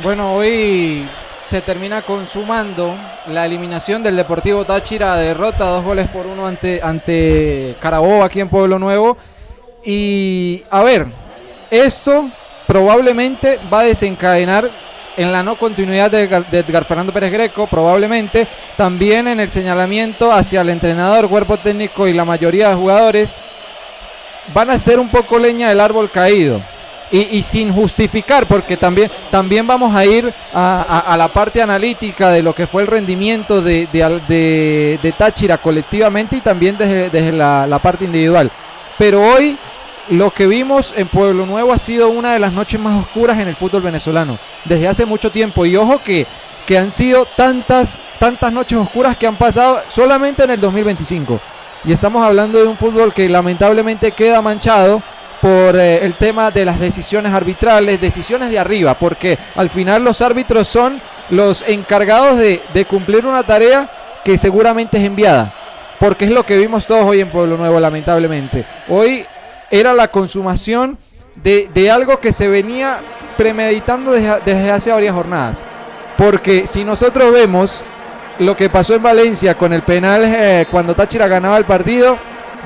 Bueno, hoy se termina consumando la eliminación del Deportivo Táchira, derrota 2-1 ante Carabobo aquí en Pueblo Nuevo. Y a ver, esto probablemente va a desencadenar en la no continuidad de Edgar Fernando Pérez Greco, probablemente también en el señalamiento hacia el entrenador, cuerpo técnico y la mayoría de jugadores. Van a ser un poco leña del árbol caído. Y sin justificar, porque también vamos a ir a la parte analítica de lo que fue el rendimiento de Táchira colectivamente y también desde la parte individual. Pero hoy lo que vimos en Pueblo Nuevo ha sido una de las noches más oscuras en el fútbol venezolano, desde hace mucho tiempo. Y ojo que han sido tantas noches oscuras que han pasado solamente en el 2025. Y estamos hablando de un fútbol que lamentablemente queda manchado por el tema de las decisiones arbitrales, decisiones de arriba, porque al final los árbitros son los encargados de cumplir una tarea que seguramente es enviada, porque es lo que vimos todos hoy en Pueblo Nuevo, lamentablemente. Hoy era la consumación de algo que se venía premeditando desde hace varias jornadas, porque si nosotros vemos lo que pasó en Valencia con el penal cuando Táchira ganaba el partido,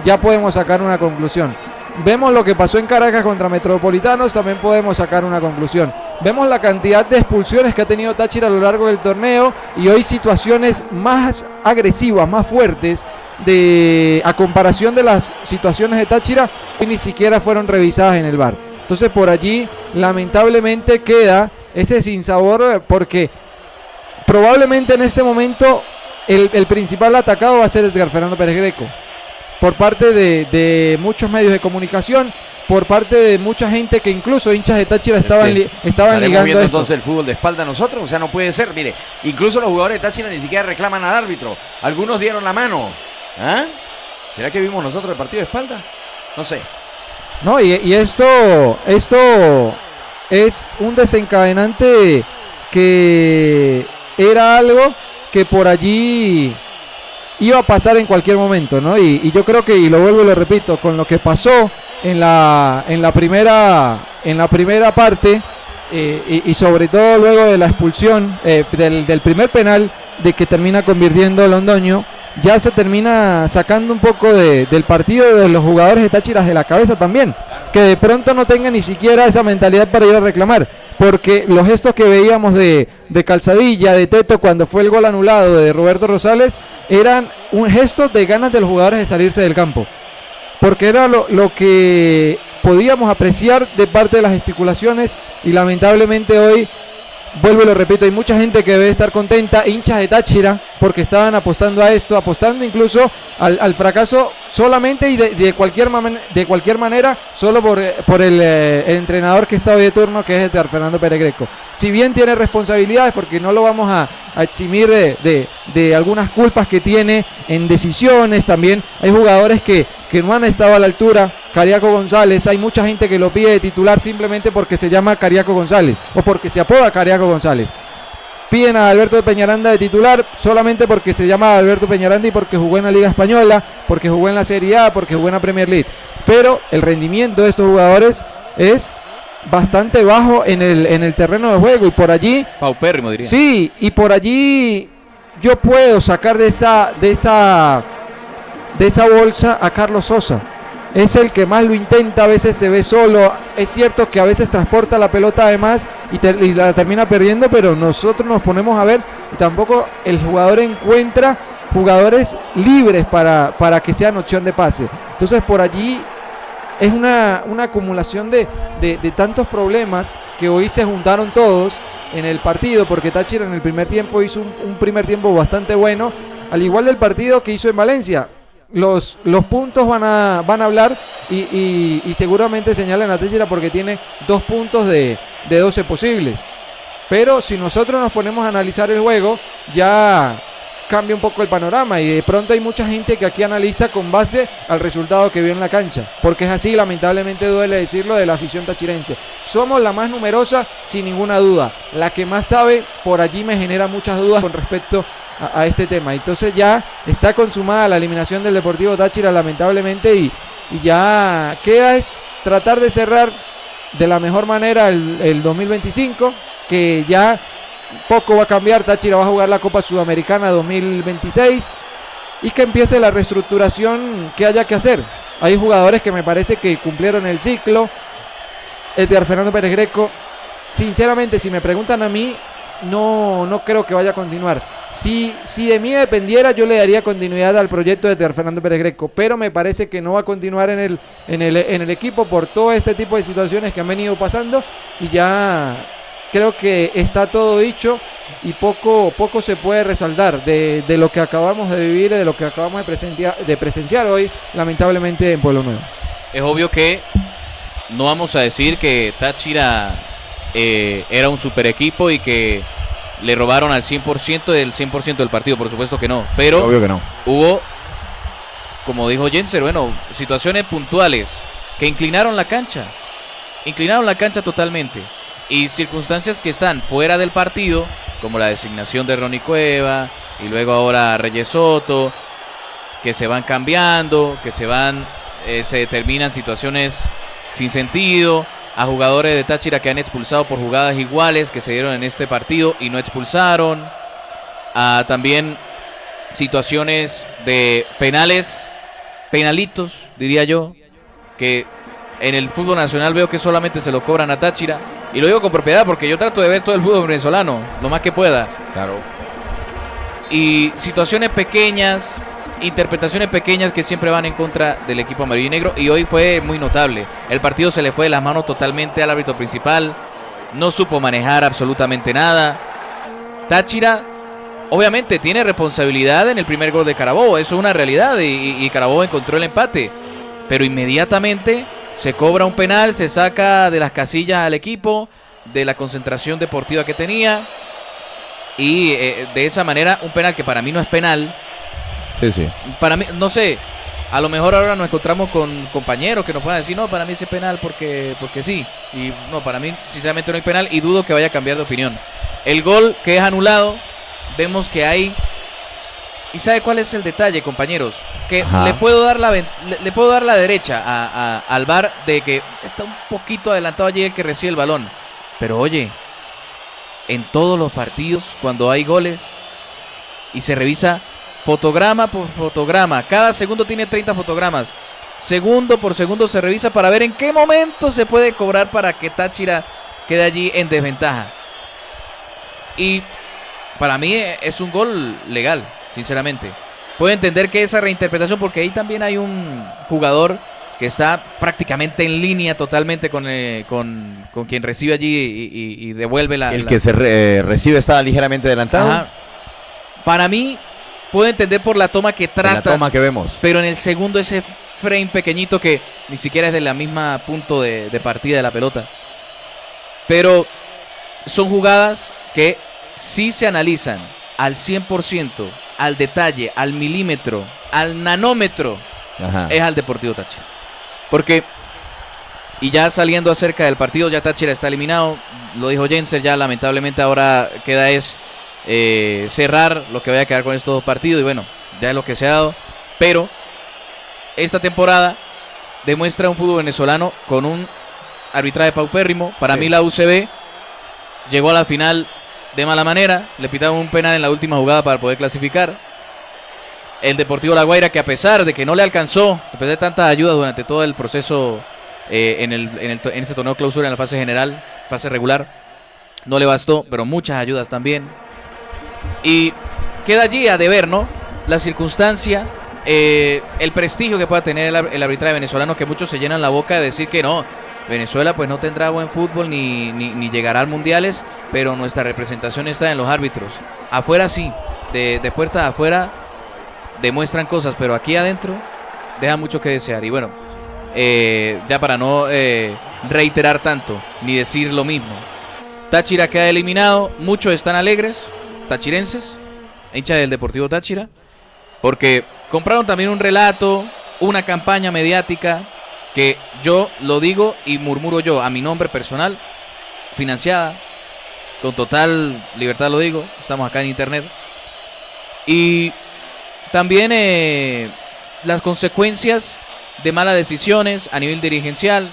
ya podemos sacar una conclusión. Vemos lo que pasó en Caracas contra Metropolitanos, también podemos sacar una conclusión. Vemos la cantidad de expulsiones que ha tenido Táchira a lo largo del torneo y hoy situaciones más agresivas, más fuertes a comparación de las situaciones de Táchira que ni siquiera fueron revisadas en el VAR. Entonces por allí lamentablemente queda ese sinsabor, porque probablemente en este momento el principal atacado va a ser Edgar Fernando Pérez Greco, por parte de muchos medios de comunicación, por parte de mucha gente que incluso hinchas de Táchira estaban ligando viendo esto. Entonces el fútbol de espalda a nosotros, o sea, no puede ser. Mire, incluso los jugadores de Táchira ni siquiera reclaman al árbitro, algunos dieron la mano. ¿Ah? ¿Será que vimos nosotros el partido de espalda? No sé. No, y esto es un desencadenante que era algo que por allí iba a pasar en cualquier momento, ¿no? Y yo creo que, y lo vuelvo y lo repito, con lo que pasó en la primera parte, y sobre todo luego de la expulsión del primer penal de que termina convirtiendo Londoño, ya se termina sacando un poco del partido de los jugadores de Táchira de la cabeza también, que de pronto no tengan ni siquiera esa mentalidad para ir a reclamar, porque los gestos que veíamos de Calzadilla, de Teto cuando fue el gol anulado de Roberto Rosales, eran un gesto de ganas de los jugadores de salirse del campo, porque era lo que podíamos apreciar de parte de las gesticulaciones. Y lamentablemente hoy, vuelvo y lo repito, hay mucha gente que debe estar contenta, hinchas de Táchira, porque estaban apostando a esto, apostando incluso al fracaso solamente y de cualquier manera, solo por el entrenador que está hoy de turno, que es Edgar Fernando Pérez Greco. Si bien tiene responsabilidades, porque no lo vamos a eximir de algunas culpas que tiene en decisiones, también hay jugadores que no han estado a la altura. Cariaco González, hay mucha gente que lo pide de titular simplemente porque se llama Cariaco González o porque se apoda Cariaco González. Piden a Alberto Peñaranda de titular solamente porque se llama Alberto Peñaranda y porque jugó en la Liga Española, porque jugó en la Serie A, porque jugó en la Premier League. Pero el rendimiento de estos jugadores es bastante bajo en el terreno de juego, y por allí paupérrimo, diría. Sí, y por allí yo puedo sacar de esa bolsa a Carlos Sosa. Es el que más lo intenta, a veces se ve solo. Es cierto que a veces transporta la pelota además y la termina perdiendo, pero nosotros nos ponemos a ver y tampoco el jugador encuentra jugadores libres para que sean opción de pase. Entonces por allí es una acumulación de tantos problemas que hoy se juntaron todos en el partido, porque Táchira en el primer tiempo hizo un primer tiempo bastante bueno, al igual del partido que hizo en Valencia. Los puntos van a hablar y seguramente señalan a Táchira porque tiene 2 puntos de 12 posibles. Pero si nosotros nos ponemos a analizar el juego, ya cambia un poco el panorama, y de pronto hay mucha gente que aquí analiza con base al resultado que vio en la cancha, porque es así, lamentablemente duele decirlo, de la afición tachirense. Somos la más numerosa, sin ninguna duda. La que más sabe, por allí me genera muchas dudas con respecto a este tema. Entonces ya está consumada la eliminación del Deportivo Táchira, lamentablemente, y ya queda es tratar de cerrar de la mejor manera el 2025 que ya poco va a cambiar. Táchira va a jugar la Copa Sudamericana 2026 y que empiece la reestructuración que haya que hacer. Hay jugadores que me parece que cumplieron el ciclo. Edgar Fernando Pérez Greco, sinceramente, si me preguntan a mí, no creo que vaya a continuar. Si de mí dependiera, yo le daría continuidad al proyecto de Fernando Pérez Greco, pero me parece que no va a continuar en el equipo por todo este tipo de situaciones que han venido pasando, y ya creo que está todo dicho y poco se puede resaltar de lo que acabamos de vivir, de lo que acabamos de presenciar hoy, lamentablemente, en Pueblo Nuevo. Es obvio que no vamos a decir que Táchira era un super equipo y que le robaron al 100% del partido, por supuesto que no, pero obvio que no. Hubo, como dijo Jenser, situaciones puntuales que inclinaron la cancha totalmente, y circunstancias que están fuera del partido, como la designación de Ronnie Cueva y luego ahora Reyes Soto, que se van cambiando, que se determinan situaciones sin sentido, a jugadores de Táchira que han expulsado por jugadas iguales que se dieron en este partido y no expulsaron, a también situaciones de penalitos, diría yo, que en el fútbol nacional veo que solamente se lo cobran a Táchira, y lo digo con propiedad porque yo trato de ver todo el fútbol venezolano lo más que pueda. Claro. Y situaciones pequeñas, interpretaciones pequeñas que siempre van en contra del equipo amarillo y negro, y hoy fue muy notable. El partido se le fue de las manos totalmente al árbitro principal, no supo manejar absolutamente nada. Táchira obviamente tiene responsabilidad en el primer gol de Carabobo, eso es una realidad, y Carabobo encontró el empate, pero inmediatamente se cobra un penal, se saca de las casillas al equipo, de la concentración deportiva que tenía, y de esa manera un penal que para mí no es penal. Sí. Para mí, no sé, a lo mejor ahora nos encontramos con compañeros que nos puedan decir, no, para mí ese penal porque sí. Y no, para mí sinceramente no hay penal, y dudo que vaya a cambiar de opinión. El gol que es anulado, vemos que hay... ¿Y sabe cuál es el detalle, compañeros? Que le puedo dar la derecha al VAR de que está un poquito adelantado allí el que recibe el balón. Pero oye, en todos los partidos, cuando hay goles y se revisa fotograma por fotograma, cada segundo tiene 30 fotogramas, segundo por segundo se revisa para ver en qué momento se puede cobrar para que Táchira quede allí en desventaja. Y para mí es un gol legal, sinceramente. Puedo entender que esa reinterpretación, porque ahí también hay un jugador que está prácticamente en línea totalmente con quien recibe allí y devuelve la... Que se recibe está ligeramente adelantado. Ajá. Para mí, puedo entender por la toma que trata. La toma que vemos. Pero en el segundo, ese frame pequeñito que ni siquiera es de la misma punto de partida de la pelota. Pero son jugadas que sí se analizan al 100%, al detalle, al milímetro, al nanómetro. Ajá. Es al Deportivo Táchira. Porque, y ya saliendo acerca del partido, ya Táchira está eliminado. Lo dijo Jenser, ya lamentablemente ahora queda cerrar lo que vaya a quedar con estos dos partidos, y bueno, ya es lo que se ha dado. Pero esta temporada demuestra un fútbol venezolano con un arbitraje paupérrimo. Para mí la UCB llegó a la final de mala manera, le pitaron un penal en la última jugada para poder clasificar. El Deportivo La Guaira, que a pesar de que no le alcanzó, a pesar de tantas ayudas durante todo el proceso en este torneo clausura, en la fase general, fase regular, no le bastó, pero muchas ayudas también. Y queda allí a deber, ¿no? La circunstancia, el prestigio que pueda tener el arbitraje venezolano, que muchos se llenan la boca de decir que no, Venezuela pues no tendrá buen fútbol ni llegará a mundiales, pero nuestra representación está en los árbitros. Afuera sí, de puertas afuera demuestran cosas, pero aquí adentro deja mucho que desear. Y bueno, ya para no reiterar tanto ni decir lo mismo, Táchira queda eliminado. Muchos están alegres, tachirenses, hinchas del Deportivo Táchira, porque compraron también un relato, una campaña mediática que yo lo digo y murmuro yo a mi nombre personal, financiada, con total libertad lo digo, estamos acá en internet. Y también las consecuencias de malas decisiones a nivel dirigencial,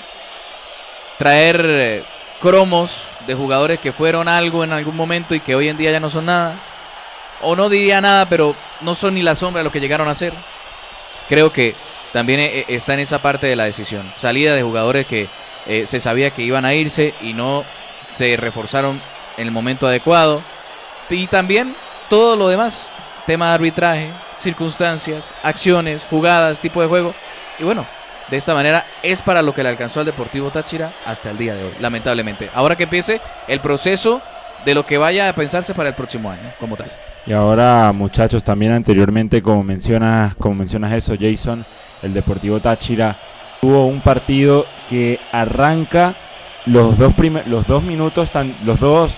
traer cromos de jugadores que fueron algo en algún momento y que hoy en día ya no son nada. O no diría nada, pero no son ni la sombra de lo que llegaron a ser. Creo que también está en esa parte de la decisión. Salida de jugadores que se sabía que iban a irse y no se reforzaron en el momento adecuado. Y también todo lo demás. Tema de arbitraje, circunstancias, acciones, jugadas, tipo de juego. Y bueno, de esta manera es para lo que le alcanzó al Deportivo Táchira hasta el día de hoy, lamentablemente. Ahora que empiece el proceso de lo que vaya a pensarse para el próximo año, como tal. Y ahora, muchachos, también anteriormente, como mencionas eso, Jason, el Deportivo Táchira tuvo un partido que arranca los dos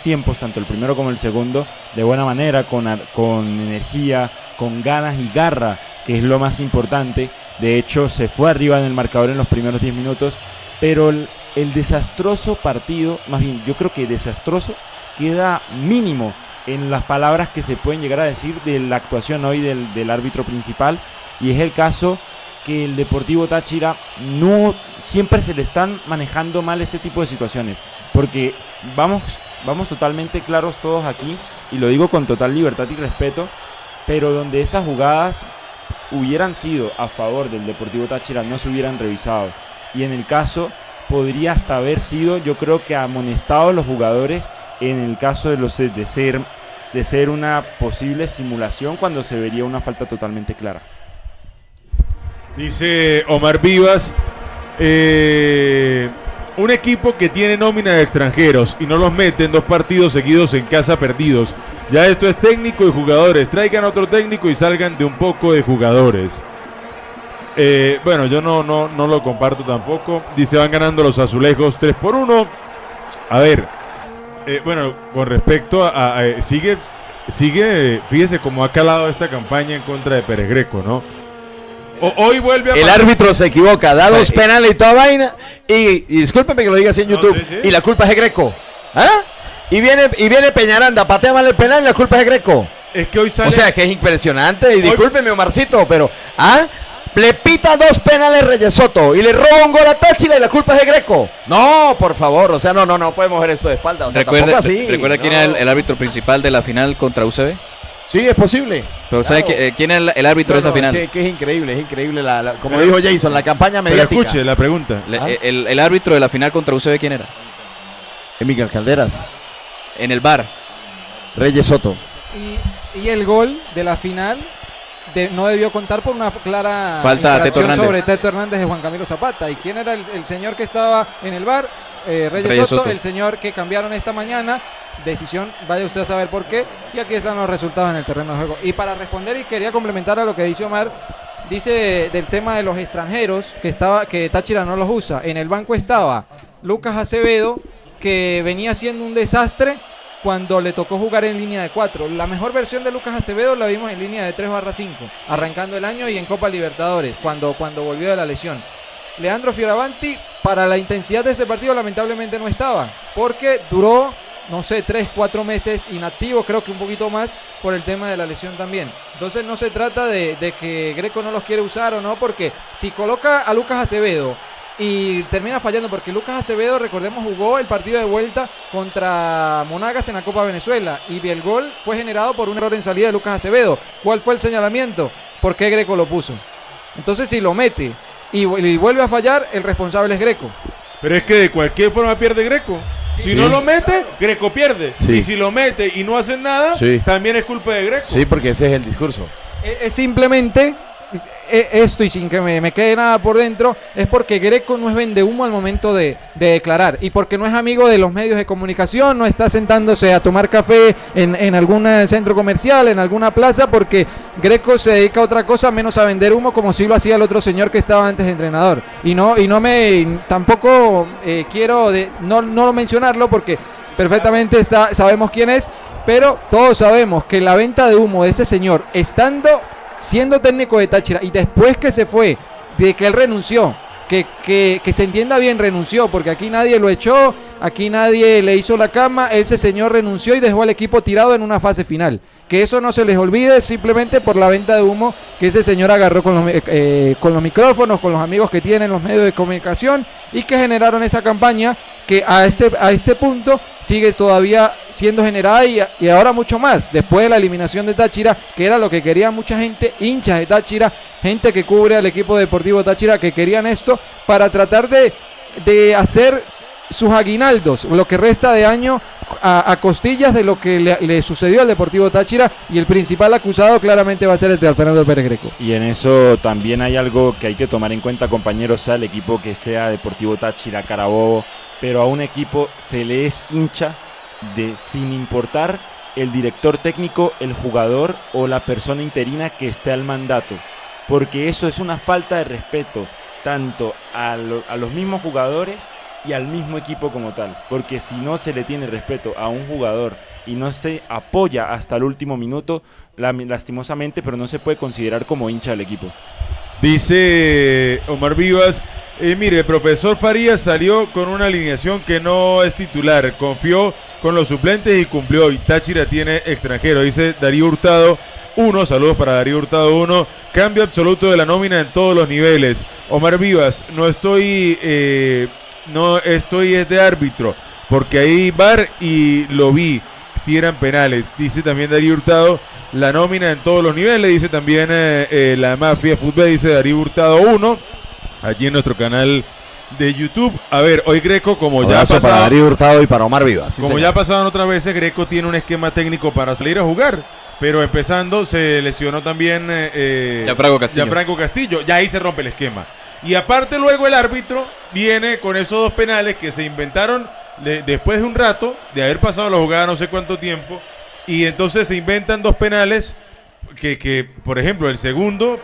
tiempos, tanto el primero como el segundo, de buena manera, con energía, con ganas y garra, que es lo más importante. De hecho, se fue arriba en el marcador en los primeros 10 minutos, pero el desastroso partido, más bien, yo creo que desastroso, queda mínimo en las palabras que se pueden llegar a decir de la actuación hoy del árbitro principal, y es el caso que el Deportivo Táchira no siempre se le están manejando mal ese tipo de situaciones, porque vamos totalmente claros todos aquí, y lo digo con total libertad y respeto, pero donde esas jugadas hubieran sido a favor del Deportivo Táchira no se hubieran revisado, y en el caso podría hasta haber sido, yo creo que amonestados los jugadores en el caso de ser una posible simulación cuando se vería una falta totalmente clara. Dice Omar Vivas, un equipo que tiene nómina de extranjeros y no los mete en 2 partidos seguidos en casa perdidos. Ya esto es técnico y jugadores. Traigan otro técnico y salgan de un poco de jugadores. Bueno, yo no lo comparto tampoco. Dice, van ganando los azulejos 3-1. A ver, bueno, con respecto a sigue, fíjese cómo ha calado esta campaña en contra de Pérez Greco, ¿no? Hoy vuelve a... El árbitro se equivoca, da 2 penales y toda vaina, y discúlpeme que lo diga así en YouTube, sí. Y la culpa es de Greco. ¿Ah? Y viene Peñaranda, patea mal el penal y la culpa es de Greco. Es que hoy sale... O sea, que es impresionante, y discúlpeme, Omarcito, pero... Le pita 2 penales Reyes Soto y le roba un gol a Táchira y la culpa es de Greco. No, por favor, o sea, no podemos ver esto de espalda, o sea, tampoco así. ¿Recuerda quién era el árbitro principal de la final contra UCB? Sí, es posible. Pero claro. ¿Sabe quién es el árbitro de esa final? Que es increíble como dijo Jason, la campaña mediática. Pero escuche la pregunta. El árbitro de la final contra UCB, ¿quién era? Miguel Calderas. En el VAR. Reyes Soto. Y el gol de la final no debió contar por una clara falta infracción sobre Teto Hernández de Juan Camilo Zapata. ¿Y quién era el señor que estaba en el VAR? Reyes Soto, el señor que cambiaron esta mañana. Decisión, vaya usted a saber por qué, y aquí están los resultados en el terreno de juego. Y para responder, y quería complementar a lo que dice Omar, dice del tema de los extranjeros, que Táchira no los usa. En el banco estaba Lucas Acevedo, que venía siendo un desastre cuando le tocó jugar en línea de 4. La mejor versión de Lucas Acevedo la vimos en línea de 3/5, arrancando el año, y en Copa Libertadores, cuando volvió de la lesión. Leandro Fioravanti, para la intensidad de este partido, lamentablemente no estaba, porque duró, no sé, 3-4 meses inactivo, creo que un poquito más, por el tema de la lesión también. Entonces no se trata de que Greco no los quiere usar o no, porque si coloca a Lucas Acevedo y termina fallando, porque Lucas Acevedo, recordemos, jugó el partido de vuelta contra Monagas en la Copa Venezuela, y el gol fue generado por un error en salida de Lucas Acevedo. ¿Cuál fue el señalamiento? ¿Por qué Greco lo puso? Entonces, si lo mete y vuelve a fallar, el responsable es Greco. Pero es que de cualquier forma pierde Greco. Si no lo mete, Greco pierde. Sí. Y si lo mete y no hacen nada, también es culpa de Greco. Sí, porque ese es el discurso. Es simplemente esto, y sin que me quede nada por dentro, es porque Greco no es vendehumo al momento de declarar, y porque no es amigo de los medios de comunicación, no está sentándose a tomar café en algún centro comercial, en alguna plaza, porque Greco se dedica a otra cosa menos a vender humo, como sí lo hacía el otro señor que estaba antes de entrenador. Tampoco quiero no mencionarlo, porque perfectamente sabemos quién es, pero todos sabemos que la venta de humo de ese señor, siendo técnico de Táchira, y después que se fue, de que él renunció, que se entienda bien, renunció, porque aquí nadie lo echó, aquí nadie le hizo la cama, ese señor renunció y dejó al equipo tirado en una fase final. Que eso no se les olvide simplemente por la venta de humo que ese señor agarró con los micrófonos, con los amigos que tienen los medios de comunicación y que generaron esa campaña que a este punto sigue todavía siendo generada y ahora mucho más, después de la eliminación de Táchira, que era lo que quería mucha gente, hinchas de Táchira, gente que cubre al equipo deportivo Táchira, que querían esto para tratar de hacer sus aguinaldos, lo que resta de año a costillas de lo que le sucedió al Deportivo Táchira, y el principal acusado claramente va a ser el de Fernando Pérez Greco. Y en eso también hay algo que hay que tomar en cuenta, compañeros, sea el equipo que sea, Deportivo Táchira, Carabobo, pero a un equipo se le es hincha sin importar el director técnico, el jugador o la persona interina que esté al mandato, porque eso es una falta de respeto tanto a los mismos jugadores y al mismo equipo como tal, porque si no se le tiene respeto a un jugador y no se apoya hasta el último minuto, lastimosamente, pero no se puede considerar como hincha del equipo. Dice Omar Vivas, mire, el profesor Farías salió con una alineación que no es titular, confió con los suplentes y cumplió, y Táchira tiene extranjero, dice Darío Hurtado. Saludos para Darío Hurtado 1, cambio absoluto de la nómina en todos los niveles. Omar Vivas, no estoy es de árbitro, porque ahí VAR y lo vi, si eran penales. Dice también Darío Hurtado, la nómina en todos los niveles, dice también la mafia fútbol, dice Darío Hurtado 1, allí en nuestro canal de YouTube. A ver, hoy Greco, como ya ha pasado, para Darío Hurtado y para Omar Vivas. Sí, como señor. ya ha pasado en otras veces, Greco tiene un esquema técnico para salir a jugar, pero empezando se lesionó también Gianfranco Castillo, ya ahí se rompe el esquema. Y aparte luego el árbitro viene con esos 2 penales que se inventaron después de un rato, de haber pasado la jugada no sé cuánto tiempo, y entonces se inventan 2 penales que por ejemplo, el segundo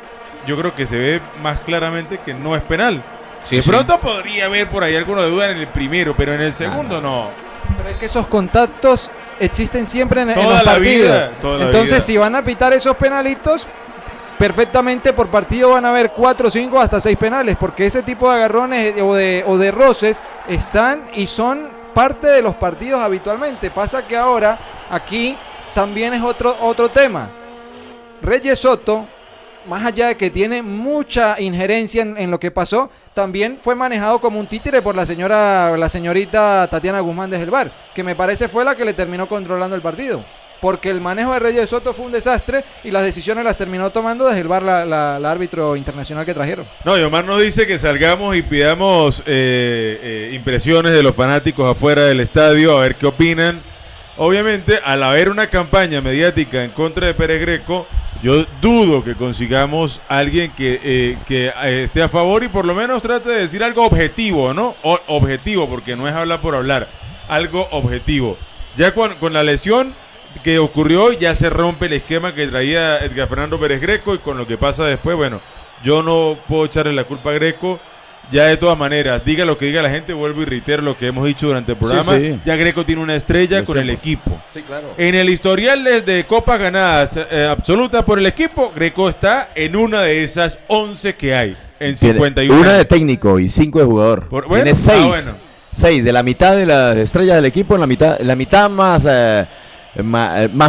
yo creo que se ve más claramente que no es penal. Sí, de sí. pronto podría haber por ahí alguna duda en el primero, pero en el segundo no. Pero es que esos contactos existen siempre en los Toda la partidos. vida, toda la Entonces, vida. si van a pitar esos penalitos, perfectamente por partido van a haber 4, 5, hasta 6 penales, porque ese tipo de agarrones o de roces están y son parte de los partidos habitualmente. Pasa que ahora aquí también es otro tema. Reyes Soto, más allá de que tiene mucha injerencia en lo que pasó, también fue manejado como un títere por la señorita Tatiana Guzmán desde el VAR, que me parece fue la que le terminó controlando el partido. Porque el manejo de Reyes Soto fue un desastre y las decisiones las terminó tomando desde el VAR la árbitro internacional que trajeron. No, y Omar nos dice que salgamos y pidamos impresiones de los fanáticos afuera del estadio, a ver qué opinan. Obviamente, al haber una campaña mediática en contra de Pérez Greco, yo dudo que consigamos a alguien que esté a favor y por lo menos trate de decir algo objetivo, ¿no? Objetivo, porque no es hablar por hablar, algo objetivo. Ya con la lesión que ocurrió, ya se rompe el esquema que traía Edgar Fernando Pérez Greco, y con lo que pasa después, bueno, yo no puedo echarle la culpa a Greco. Ya de todas maneras, diga lo que diga la gente, vuelvo y reitero lo que hemos dicho durante el programa. Sí. Ya Greco tiene una estrella con el equipo. Sí, claro. En el historial de copas ganadas absolutas por el equipo, Greco está en una de esas 11 que hay, en 51. Una de técnico y 5 de jugador. Tiene 6. Bueno. 6 de la mitad de las estrellas del equipo, en la mitad más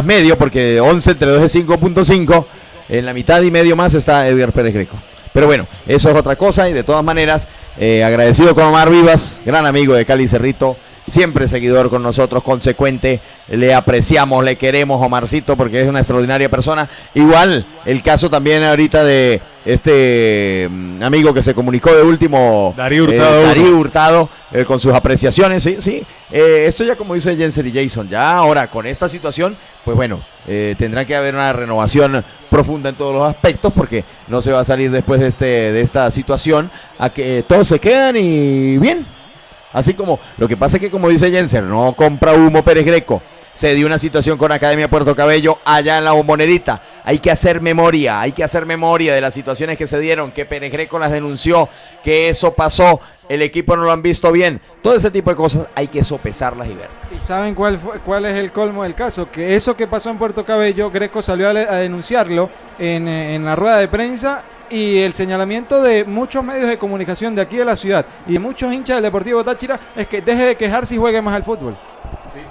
medio, porque 11 entre 2 es 5.5. En la mitad y medio más está Edgar Pérez Greco. Pero bueno, eso es otra cosa, y de todas maneras, agradecido con Omar Vivas, gran amigo de Cali Cerrito, siempre seguidor con nosotros, consecuente, le apreciamos, le queremos, Omarcito, porque es una extraordinaria persona. Igual, el caso también ahorita de este amigo que se comunicó de último, Darío Hurtado, con sus apreciaciones, sí. Esto ya, como dice Jensen y Jason, ya ahora con esta situación, pues bueno, tendrá que haber una renovación profunda en todos los aspectos, porque no se va a salir después de esta situación a que todos se quedan y bien. Así como, lo que pasa es que, como dice Jensen, no compra humo Pérez Greco. Se dio una situación con Academia Puerto Cabello allá en la Bombonerita. Hay que hacer memoria de las situaciones que se dieron, que Pérez Greco las denunció, que eso pasó, el equipo no lo han visto bien. Todo ese tipo de cosas hay que sopesarlas y verlas. ¿Y saben cuál es el colmo del caso? Que eso que pasó en Puerto Cabello, Greco salió a denunciarlo en la rueda de prensa Y el señalamiento de muchos medios de comunicación de aquí de la ciudad y de muchos hinchas del Deportivo Táchira es que deje de quejarse y juegue más al fútbol.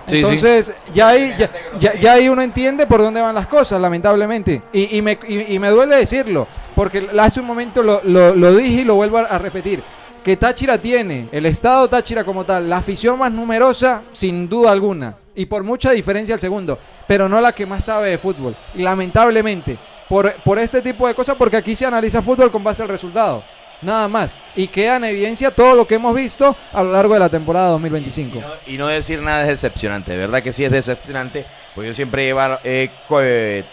Sí, Entonces, ya ahí uno entiende por dónde van las cosas, lamentablemente. Y me duele decirlo, porque hace un momento lo dije y lo vuelvo a repetir. Que Táchira tiene, el estado Táchira como tal, la afición más numerosa, sin duda alguna. Y por mucha diferencia al segundo, pero no la que más sabe de fútbol. Y lamentablemente, por este tipo de cosas, porque aquí se analiza fútbol con base al resultado. Nada más. Y queda en evidencia todo lo que hemos visto a lo largo de la temporada 2025. Y no decir nada es decepcionante. De verdad que sí es decepcionante. Pues yo siempre he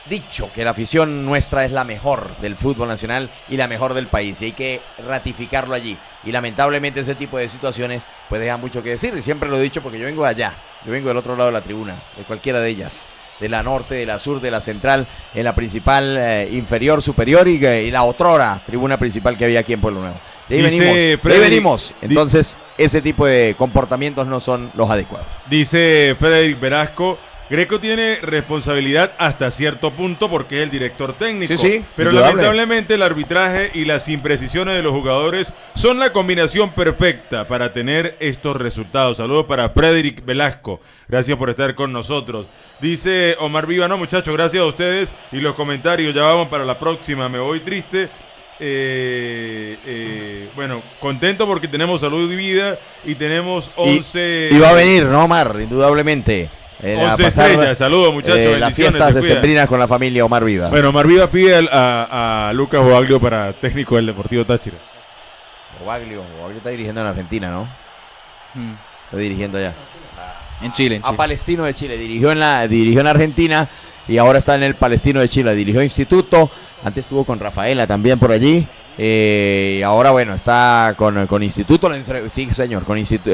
dicho que la afición nuestra es la mejor del fútbol nacional y la mejor del país. Y hay que ratificarlo allí. Y lamentablemente ese tipo de situaciones pues deja mucho que decir. Y siempre lo he dicho porque yo vengo de allá. Yo vengo del otro lado de la tribuna. De cualquiera de ellas. De la norte, de la sur, de la central, en la principal, inferior, superior y la otrora tribuna principal que había aquí en Pueblo Nuevo. De ahí venimos. Entonces, ese tipo de comportamientos no son los adecuados. Dice Frederick Velasco, Greco tiene responsabilidad hasta cierto punto porque es el director técnico. Sí, pero indudable. lamentablemente el arbitraje y las imprecisiones de los jugadores son la combinación perfecta para tener estos resultados. Saludos para Frederick Velasco. Gracias por estar con nosotros. Dice Omar Viva, no muchachos, gracias a ustedes y los comentarios, ya vamos para la próxima, me voy triste. Bueno, contento porque tenemos salud y vida y tenemos 11... Y va a venir, ¿no, Omar? Indudablemente. 11 estrellas, saludos muchachos. Las fiestas decembrinas con la familia Omar Vivas. Bueno, Omar Vivas pide a Lucas Boaglio para técnico del Deportivo Táchira. Boaglio está dirigiendo en Argentina, ¿no? Está dirigiendo allá. En Chile. A Palestino de Chile. Dirigió en Argentina y ahora está en el Palestino de Chile. Dirigió Instituto. Antes estuvo con Rafaela también por allí. Y ahora, bueno, está con Instituto. Sí, señor.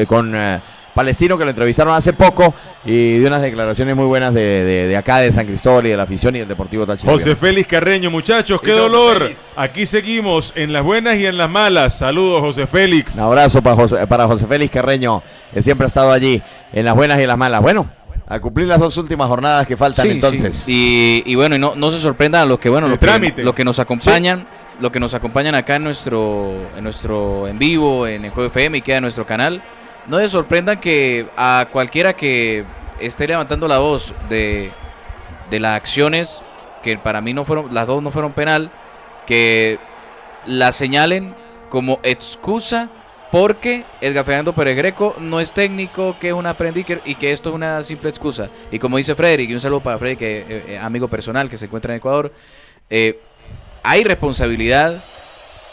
Con Palestino, que lo entrevistaron hace poco. Y de unas declaraciones muy buenas de acá, de San Cristóbal y de la afición y del Deportivo Táchira. José Félix Carreño, muchachos, qué dolor. Aquí seguimos en las buenas y en las malas. Saludos, José Félix. Un abrazo para José Félix Carreño, que siempre ha estado allí en las buenas y en las malas. Bueno, a cumplir las 2 últimas jornadas que faltan, sí, entonces. Sí. Y bueno, no se sorprendan a los que, bueno, lo que nos acompañan. Sí. Lo que nos acompañan acá en nuestro en vivo, en el Juego FM y queda en nuestro canal. No se sorprendan que a cualquiera que esté levantando la voz de las acciones, que para mí las dos no fueron penal, que la señalen como excusa porque Edgar Fernando Pérez Greco no es técnico, que es un aprendiz y que esto es una simple excusa. Y como dice Frederick, y un saludo para Frederick, que amigo personal que se encuentra en Ecuador, hay responsabilidad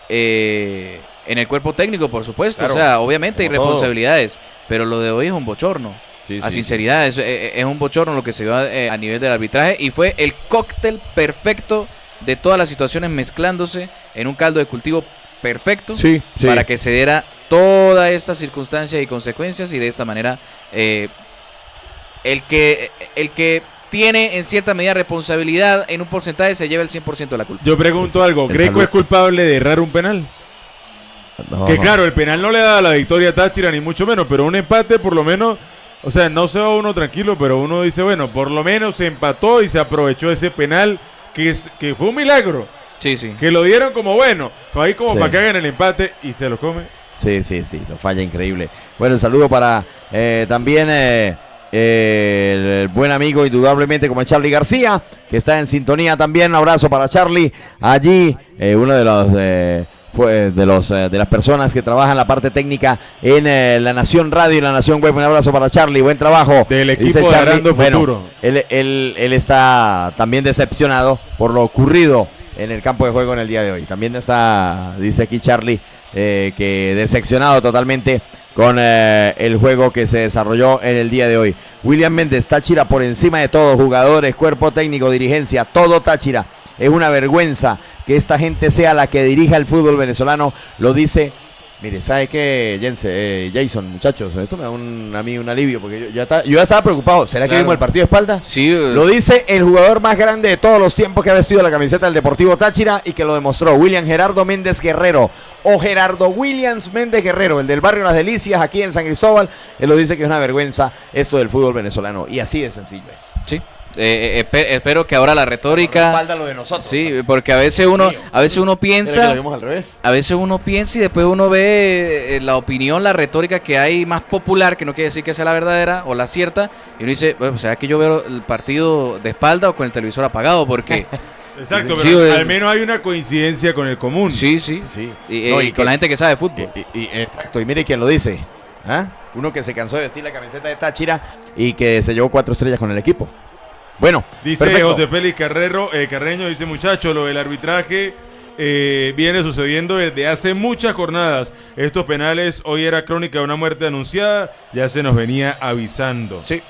en el cuerpo técnico, por supuesto. Claro, o sea, obviamente hay responsabilidades, pero lo de hoy es un bochorno. A sinceridad, es un bochorno lo que se dio a nivel del arbitraje y fue el cóctel perfecto de todas las situaciones mezclándose en un caldo de cultivo perfecto para que se diera toda esta circunstancia y consecuencias, y de esta manera el que tiene en cierta medida responsabilidad en un porcentaje se lleva el 100% de la culpa. Yo pregunto algo, ¿Greco es culpable de errar un penal? No. Que claro, el penal no le da la victoria a Táchira ni mucho menos, pero un empate por lo menos, o sea, no se va uno tranquilo, pero uno dice, bueno, por lo menos se empató y se aprovechó ese penal que fue un milagro. Sí. Que lo dieron como bueno, ahí como para que hagan el empate y se lo come. Sí, lo falla increíble. Bueno, un saludo para también el buen amigo indudablemente como es Charlie García, que está en sintonía también. Un abrazo para Charlie allí, uno de las personas que trabajan en la parte técnica en La Nación Radio y La Nación Web. Un abrazo para Charlie, buen trabajo. Del equipo de Arando Futuro. Bueno, él está también decepcionado por lo ocurrido en el campo de juego en el día de hoy. También dice aquí Charlie, que decepcionado totalmente con el juego que se desarrolló en el día de hoy. William Méndez, Táchira por encima de todo, jugadores, cuerpo técnico, dirigencia, todo Táchira. Es una vergüenza que esta gente sea la que dirija el fútbol venezolano, lo dice. Mire, ¿sabe qué, Jason, muchachos? Esto me da a mí un alivio, porque yo ya estaba preocupado. ¿Será que vimos el partido de espalda? Sí. Lo dice el jugador más grande de todos los tiempos que ha vestido la camiseta del Deportivo Táchira y que lo demostró, William Gerardo Méndez Guerrero, o Gerardo Williams Méndez Guerrero, el del barrio Las Delicias, aquí en San Cristóbal. Él lo dice que es una vergüenza esto del fútbol venezolano, y así de sencillo es. Sí. espero que ahora la retórica. Respalda lo de nosotros. Sí, ¿sabes? porque a veces uno Pero que piensa, lo vimos al revés. a veces uno piensa y después uno ve la opinión, la retórica que hay más popular, que no quiere decir que sea la verdadera o la cierta, y uno dice, bueno, o sea, que yo veo el partido de espalda o con el televisor apagado, porque Exacto, Sí, pero al menos hay una coincidencia con el común. sí, y, No, y con la gente que sabe de fútbol. Exacto, y mire quién lo dice. ¿Ah? Uno que se cansó de vestir la camiseta de Táchira y que se llevó 4 estrellas con el equipo. Bueno, Dice perfecto. José Félix Carreño, dice muchacho, lo del arbitraje viene sucediendo desde hace muchas jornadas. Estos penales, hoy era crónica de una muerte anunciada, ya se nos venía avisando. Sí,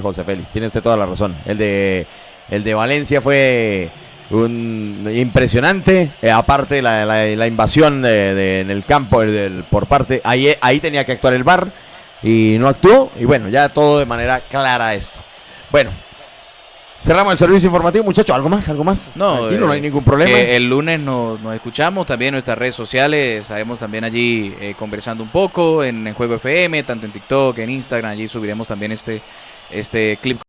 José Félix, tiene usted toda la razón. El de Valencia fue impresionante, aparte la invasión en el campo por parte, ahí tenía que actuar el VAR y no actuó, y bueno, ya todo de manera clara esto. Bueno, cerramos el servicio informativo, muchachos. ¿Algo más? No, Tranquilo, no hay ningún problema. que el lunes nos escuchamos también en nuestras redes sociales, estaremos también allí conversando un poco en Juego FM, tanto en TikTok, en Instagram, allí subiremos también este clip.